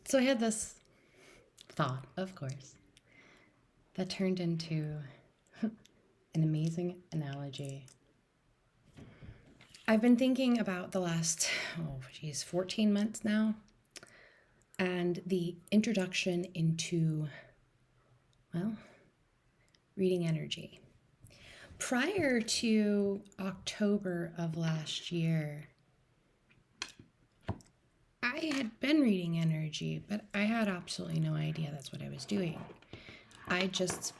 So I had this thought, of course, that turned into an amazing analogy. I've been thinking about the last, 14 months now, and the introduction into, well, reading energy. Prior to October of last year, I had been reading energy, but I had absolutely no idea that's what I was doing. I just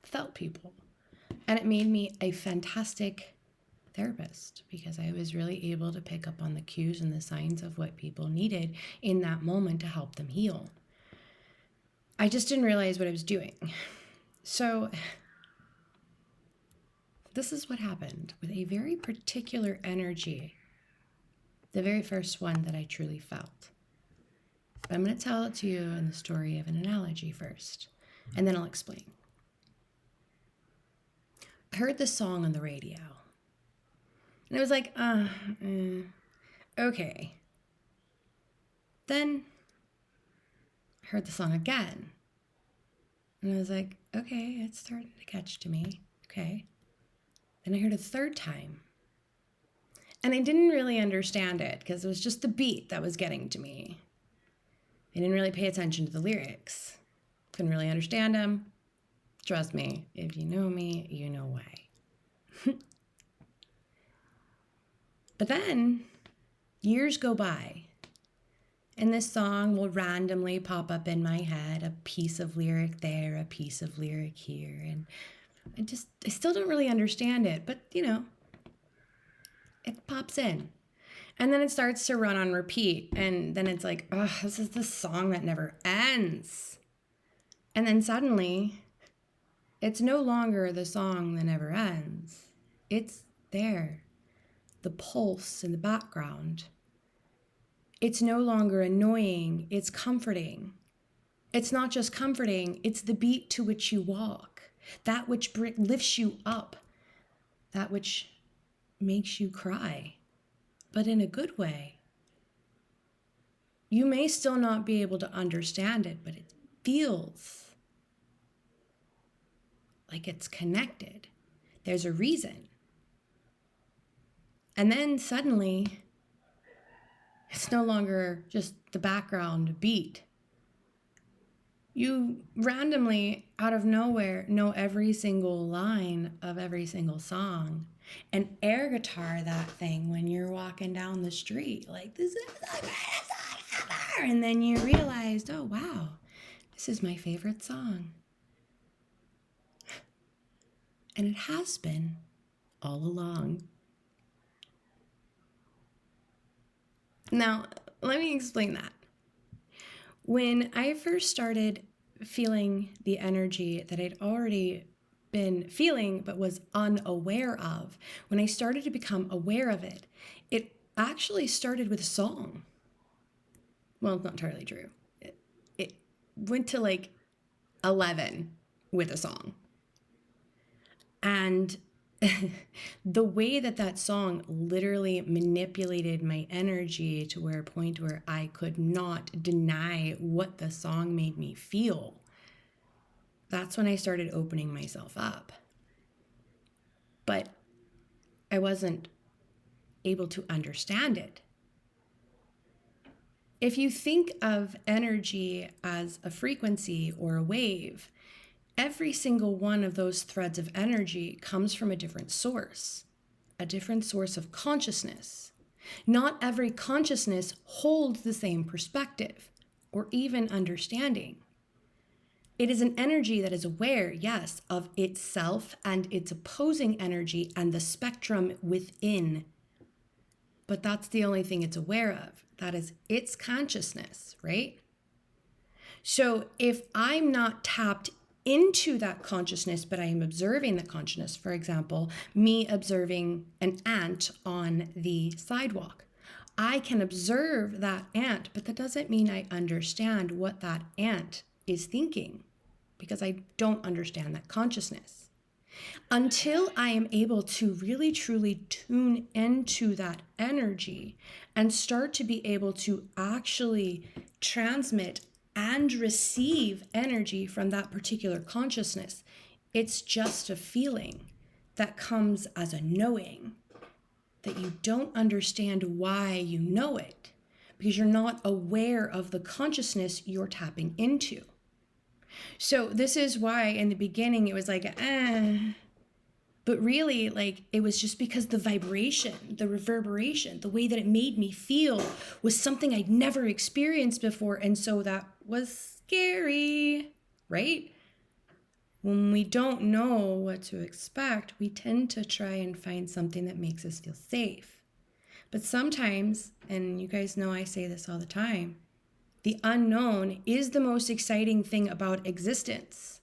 felt people. And it made me a fantastic therapist because I was really able to pick up on the cues and the signs of what people needed in that moment to help them heal. I just didn't realize what I was doing. So this is what happened with a very particular energy, the very first one that I truly felt. But I'm going to tell it to you in the story of an analogy first, and then I'll explain. I heard this song on the radio, and I was like, okay. Then I heard the song again, and I was like, okay, it's starting to catch to me. Okay. Then I heard a third time, and I didn't really understand it because it was just the beat that was getting to me. I didn't really pay attention to the lyrics. Couldn't really understand them. Trust me, if you know me, you know why. But then years go by, and this song will randomly pop up in my head, a piece of lyric there, a piece of lyric here, and I still don't really understand it, but it pops in. And then it starts to run on repeat, and then it's like, oh, this is the song that never ends. And then suddenly, it's no longer the song that never ends. It's there, the pulse in the background. It's no longer annoying, it's comforting. It's not just comforting, it's the beat to which you walk, that which lifts you up, that which makes you cry, but in a good way. You may still not be able to understand it, but it feels like it's connected. There's a reason. And then suddenly, it's no longer just the background beat. You randomly, out of nowhere, know every single line of every single song and air guitar that thing when you're walking down the street. Like, this is the greatest song ever! And then you realized, oh, wow, this is my favorite song. And it has been all along. Now, let me explain that. When I first started feeling the energy that I'd already been feeling but was unaware of, when I started to become aware of it, it actually started with a song. Well, it's not entirely true. It went to like 11 with a song. And the way that song literally manipulated my energy to a point where I could not deny what the song made me feel, that's when I started opening myself up. But I wasn't able to understand it. If you think of energy as a frequency or a wave, every single one of those threads of energy comes from a different source of consciousness. Not every consciousness holds the same perspective or even understanding. It is an energy that is aware, yes, of itself and its opposing energy and the spectrum within. But that's the only thing it's aware of. That is its consciousness, right? So if I'm not tapped into that consciousness, but I am observing the consciousness, for example, me observing an ant on the sidewalk, I can observe that ant, but that doesn't mean I understand what that ant is thinking because I don't understand that consciousness. Until I am able to really truly tune into that energy and start to be able to actually transmit and receive energy from that particular consciousness. It's just a feeling that comes as a knowing that you don't understand why you know it because you're not aware of the consciousness you're tapping into. So this is why in the beginning it was like, but really, like, it was just because the vibration, the reverberation, the way that it made me feel was something I'd never experienced before. And so that was scary, right? When we don't know what to expect, we tend to try and find something that makes us feel safe. But sometimes, and you guys know I say this all the time, the unknown is the most exciting thing about existence.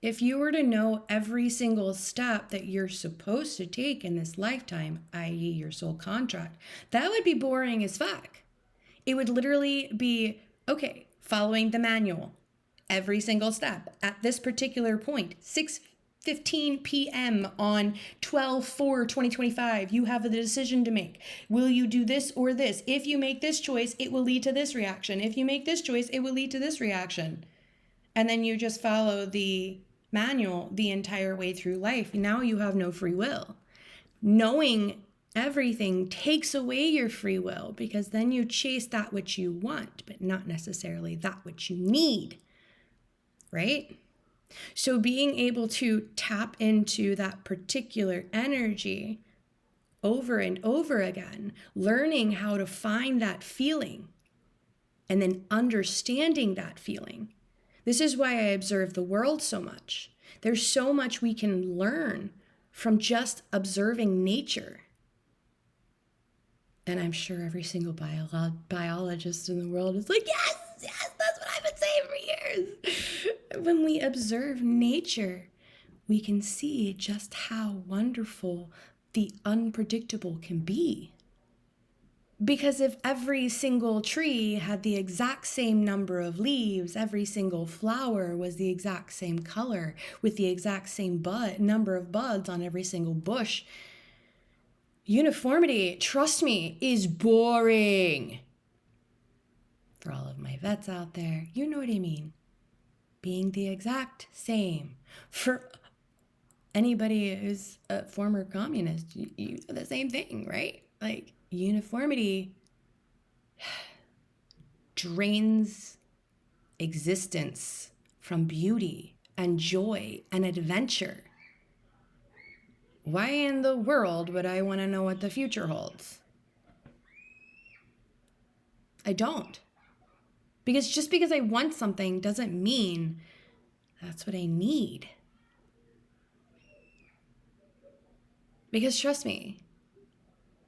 If you were to know every single step that you're supposed to take in this lifetime, i.e., your soul contract, that would be boring as fuck. It would literally be, okay, following the manual, every single step at this particular point, 6:15 p.m. on 12/4/2025, you have a decision to make. Will you do this or this? If you make this choice, it will lead to this reaction. If you make this choice, it will lead to this reaction. And then you just follow the manual the entire way through life. Now you have no free will. Knowing everything takes away your free will because then you chase that which you want, but not necessarily that which you need, right? So being able to tap into that particular energy over and over again, learning how to find that feeling and then understanding that feeling. This is why I observe the world so much. There's so much we can learn from just observing nature. And I'm sure every single biologist in the world is like, yes, that's what I've been saying for years. When we observe nature, we can see just how wonderful the unpredictable can be. Because if every single tree had the exact same number of leaves, every single flower was the exact same color, with the exact same number of buds on every single bush, uniformity, trust me, is boring. For all of my vets out there, you know what I mean. Being the exact same. For anybody who's a former communist, you know the same thing, right? Like, uniformity drains existence from beauty and joy and adventure. Why in the world would I want to know what the future holds? I don't. Because just because I want something doesn't mean that's what I need. Because trust me,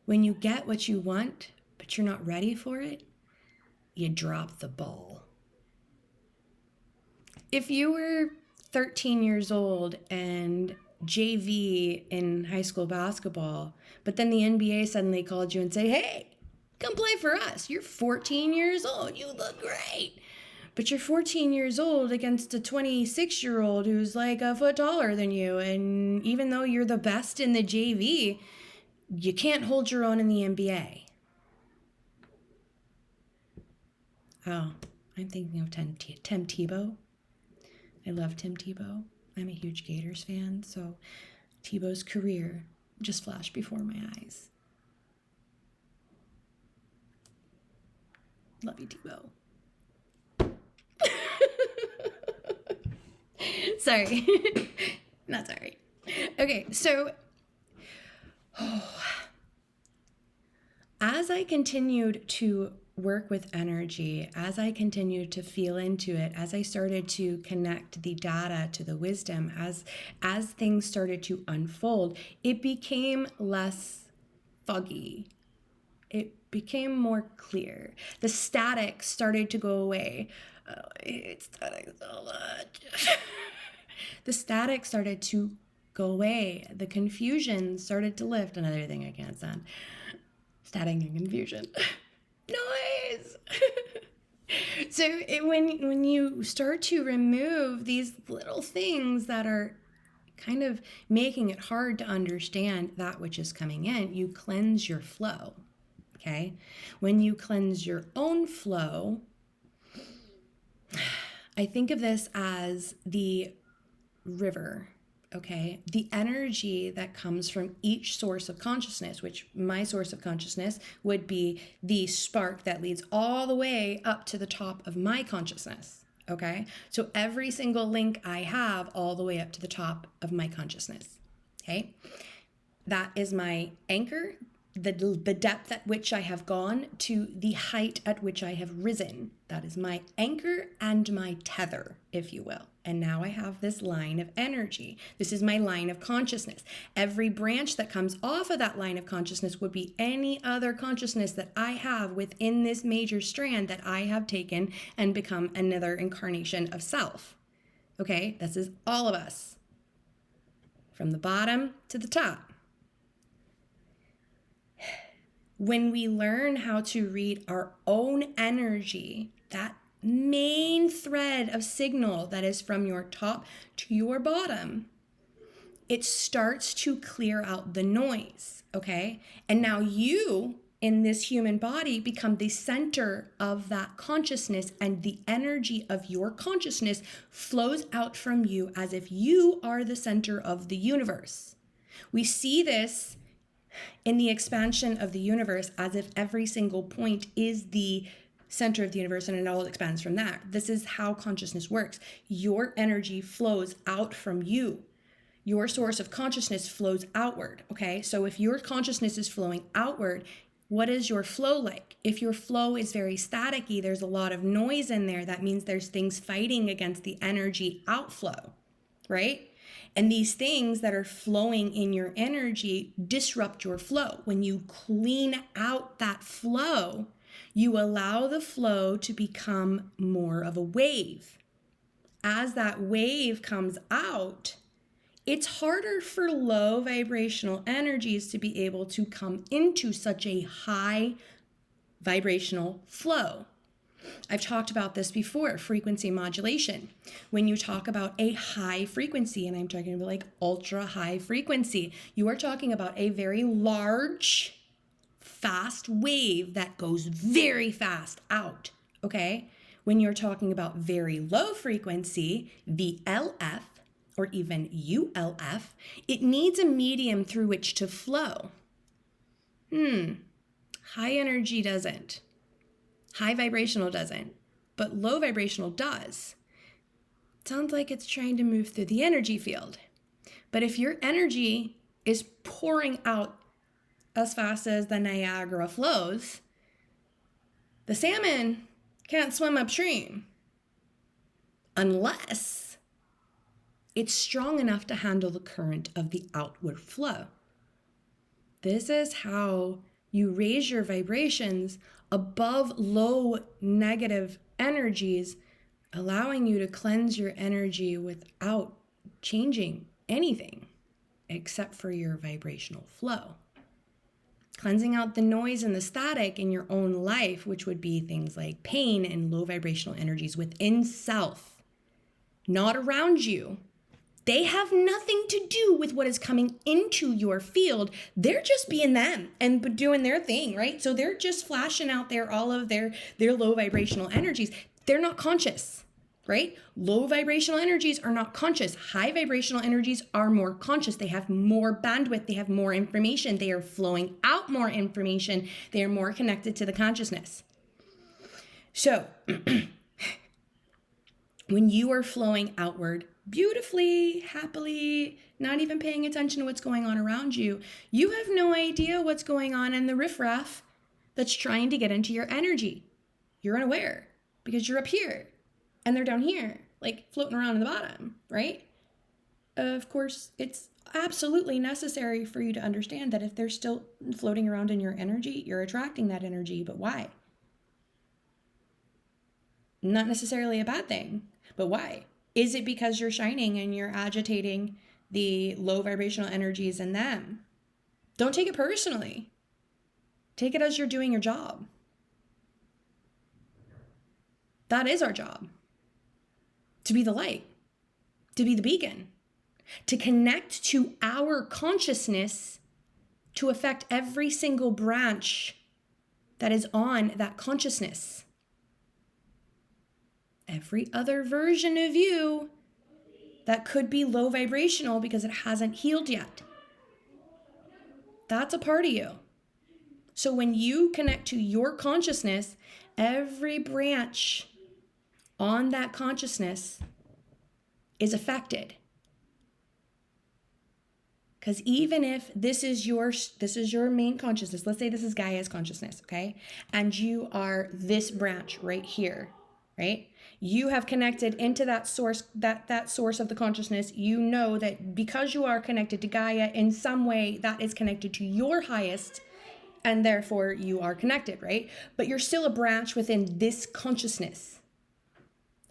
when you get what you want, but you're not ready for it, you drop the ball. If you were 13 years old and JV in high school basketball, but then the NBA suddenly called you and said, hey, come play for us. You're 14 years old. You look great. But you're 14 years old against a 26-year-old who's like a foot taller than you. And even though you're the best in the JV, you can't hold your own in the NBA. Oh, I'm thinking of Tim Tebow. I love Tim Tebow. I'm a huge Gators fan, so Tebow's career just flashed before my eyes. Love you, Tebow. Sorry. Not sorry. Okay, so as I continued to work with energy, as I continued to feel into it, as I started to connect the data to the wisdom, as things started to unfold, it became less foggy. It became more clear. The static started to go away. Oh, it's static so much. The static started to go away. The confusion started to lift. Another thing I can't stand. Static and confusion. Noise. So when you start to remove these little things that are kind of making it hard to understand that which is coming in, you cleanse your flow. okay? When you cleanse your own flow, I think of this as the river, okay? The energy that comes from each source of consciousness, which my source of consciousness would be the spark that leads all the way up to the top of my consciousness, okay? So every single link I have all the way up to the top of my consciousness, okay? That is my anchor, the depth at which I have gone to the height at which I have risen. That is my anchor and my tether, if you will. And now I have this line of energy. This is my line of consciousness. Every branch that comes off of that line of consciousness would be any other consciousness that I have within this major strand that I have taken and become another incarnation of self. Okay, this is all of us, from the bottom to the top. When we learn how to read our own energy, that main thread of signal that is from your top to your bottom, it starts to clear out the noise, okay? And now you, in this human body, become the center of that consciousness, and the energy of your consciousness flows out from you as if you are the center of the universe. We see this in the expansion of the universe as if every single point is the center of the universe and it all expands from that. This is how consciousness works. Your energy flows out from you. Your source of consciousness flows outward, okay? So if your consciousness is flowing outward, what is your flow like? If your flow is very staticky, there's a lot of noise in there. That means there's things fighting against the energy outflow, right? And these things that are flowing in your energy disrupt your flow. When you clean out that flow, you allow the flow to become more of a wave. As that wave comes out, it's harder for low vibrational energies to be able to come into such a high vibrational flow. I've talked about this before, frequency modulation. When you talk about a high frequency, and I'm talking about like ultra high frequency, you are talking about a very large, fast wave that goes very fast out, okay? When you're talking about very low frequency, VLF, or even ULF, it needs a medium through which to flow. High energy doesn't. High vibrational doesn't, but low vibrational does. Sounds like it's trying to move through the energy field. But if your energy is pouring out as fast as the Niagara flows, the salmon can't swim upstream unless it's strong enough to handle the current of the outward flow. This is how you raise your vibrations above low negative energies, allowing you to cleanse your energy without changing anything except for your vibrational flow. Cleansing out the noise and the static in your own life, which would be things like pain and low vibrational energies within self, not around you. They have nothing to do with what is coming into your field. They're just being them and doing their thing, right? So they're just flashing out there all of their low vibrational energies. They're not conscious, right? Low vibrational energies are not conscious. High vibrational energies are more conscious. They have more bandwidth. They have more information. They are flowing out more information. They are more connected to the consciousness. So when you are flowing outward, beautifully, happily, not even paying attention to what's going on around you, you have no idea what's going on in the riffraff that's trying to get into your energy. You're unaware because you're up here and they're down here, like floating around in the bottom, right? Of course, it's absolutely necessary for you to understand that if they're still floating around in your energy, you're attracting that energy, but why? Not necessarily a bad thing, but why? Is it because you're shining and you're agitating the low vibrational energies in them? Don't take it personally. Take it as you're doing your job. That is our job. To be the light, to be the beacon, to connect to our consciousness to affect every single branch that is on that consciousness. Every other version of you that could be low vibrational because it hasn't healed yet, that's a part of you. So when you connect to your consciousness, every branch on that consciousness is affected. Because even if this is your main consciousness, let's say this is Gaia's consciousness, okay? And you are this branch right here, right? You have connected into that source, that source of the consciousness. You know that because you are connected to Gaia in some way, that is connected to your highest, and therefore you are connected, right? But you're still a branch within this consciousness.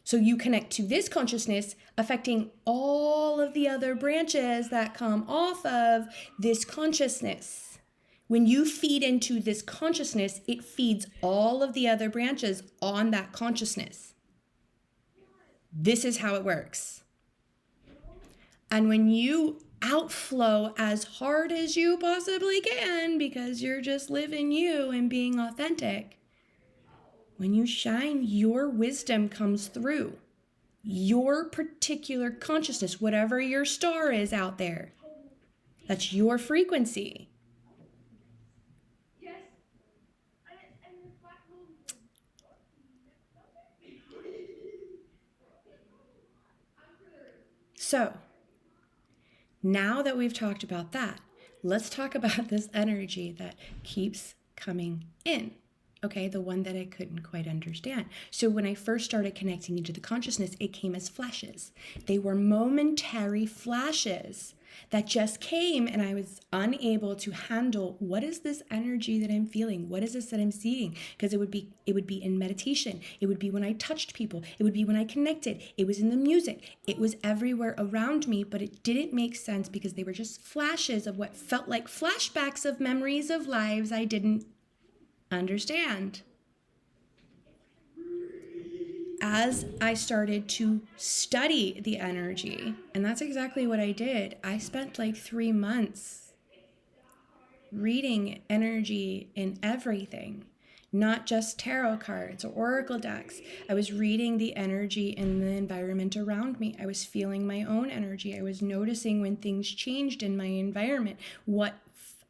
So you connect to this consciousness, affecting all of the other branches that come off of this consciousness. When you feed into this consciousness, it feeds all of the other branches on that consciousness. This is how it works. And when you outflow as hard as you possibly can, because you're just living you and being authentic, when you shine, your wisdom comes through. Your particular consciousness, whatever your star is out there, that's your frequency. So, now that we've talked about that, let's talk about this energy that keeps coming in. Okay, the one that I couldn't quite understand. So when I first started connecting into the consciousness, it came as flashes. They were momentary flashes that just came, and I was unable to handle, what is this energy that I'm feeling? What is this that I'm seeing? Because it would be in meditation. It would be when I touched people. It would be when I connected. It was in the music. It was everywhere around me, but it didn't make sense because they were just flashes of what felt like flashbacks of memories of lives I didn't understand. As I started to study the energy, and that's exactly what I did, I spent like 3 months reading energy in everything, not just tarot cards or oracle decks. I was reading the energy in the environment around me. I was feeling my own energy. I was noticing when things changed in my environment, what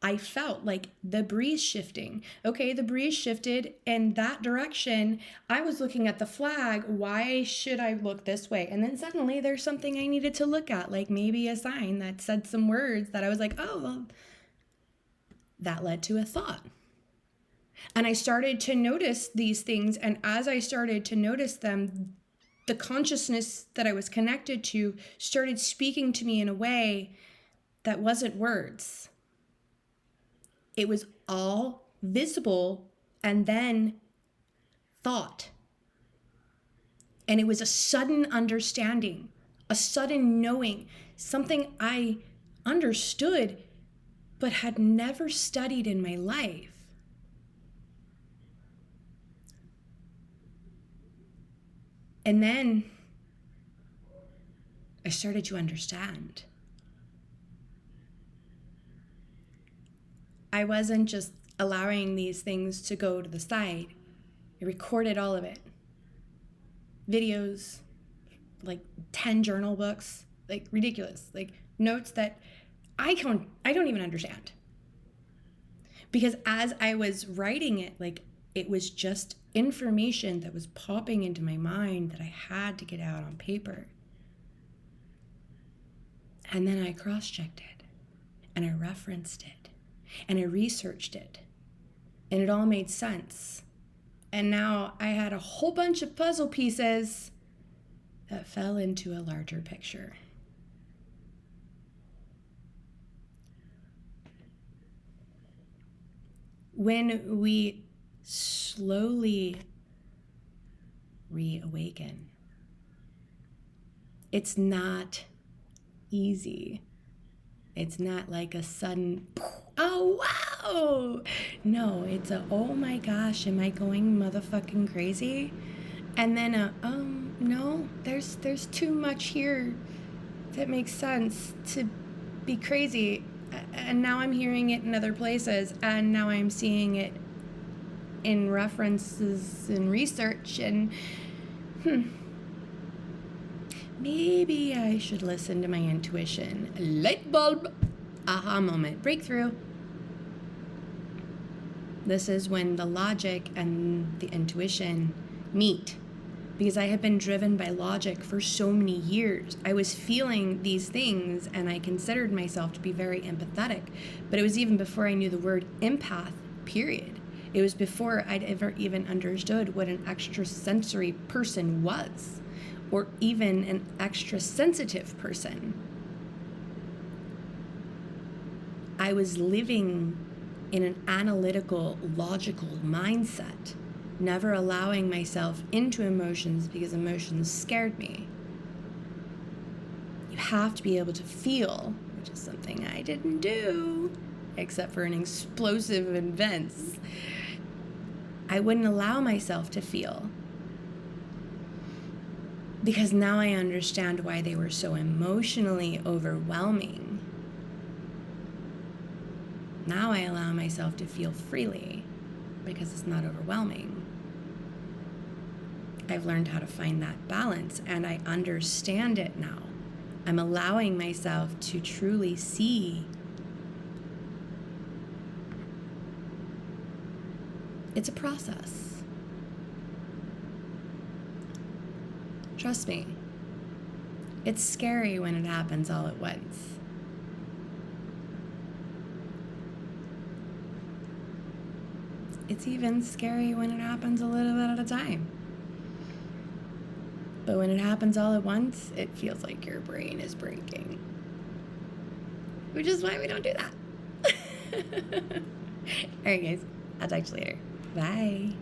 I felt like the breeze shifting. Okay, the breeze shifted in that direction. I was looking at the flag. Why should I look this way? And then suddenly there's something I needed to look at, like maybe a sign that said some words that I was like, oh, well, that led to a thought. And I started to notice these things. And as I started to notice them, the consciousness that I was connected to started speaking to me in a way that wasn't words. It was all visible and then thought. And it was a sudden understanding, a sudden knowing, something I understood but had never studied in my life. And then I started to understand. I wasn't just allowing these things to go to the side. I recorded all of it. Videos, like 10 journal books, like ridiculous, like notes that I don't even understand. Because as I was writing it, like it was just information that was popping into my mind that I had to get out on paper. And then I cross-checked it, and I referenced it, and I researched it, and it all made sense. And now I had a whole bunch of puzzle pieces that fell into a larger picture. When we slowly reawaken, it's not easy. It's not like a sudden, oh, wow. No, it's a, oh my gosh, am I going motherfucking crazy? And then no, there's too much here that makes sense to be crazy. And now I'm hearing it in other places, and now I'm seeing it in references and research, and maybe I should listen to my intuition. Light bulb, aha moment, breakthrough. This is when the logic and the intuition meet, because I had been driven by logic for so many years. I was feeling these things, and I considered myself to be very empathetic, but it was even before I knew the word empath, period. It was before I'd ever even understood what an extrasensory person was, or even an extra sensitive person. I was living in an analytical, logical mindset, never allowing myself into emotions because emotions scared me. You have to be able to feel, which is something I didn't do, except for in explosive events. I wouldn't allow myself to feel, because now I understand why they were so emotionally overwhelming. Now I allow myself to feel freely because it's not overwhelming. I've learned how to find that balance, and I understand it now. I'm allowing myself to truly see. It's a process. Trust me. It's scary when it happens all at once. It's even scary when it happens a little bit at a time. But when it happens all at once, it feels like your brain is breaking. Which is why we don't do that. All right, guys. I'll talk to you later. Bye.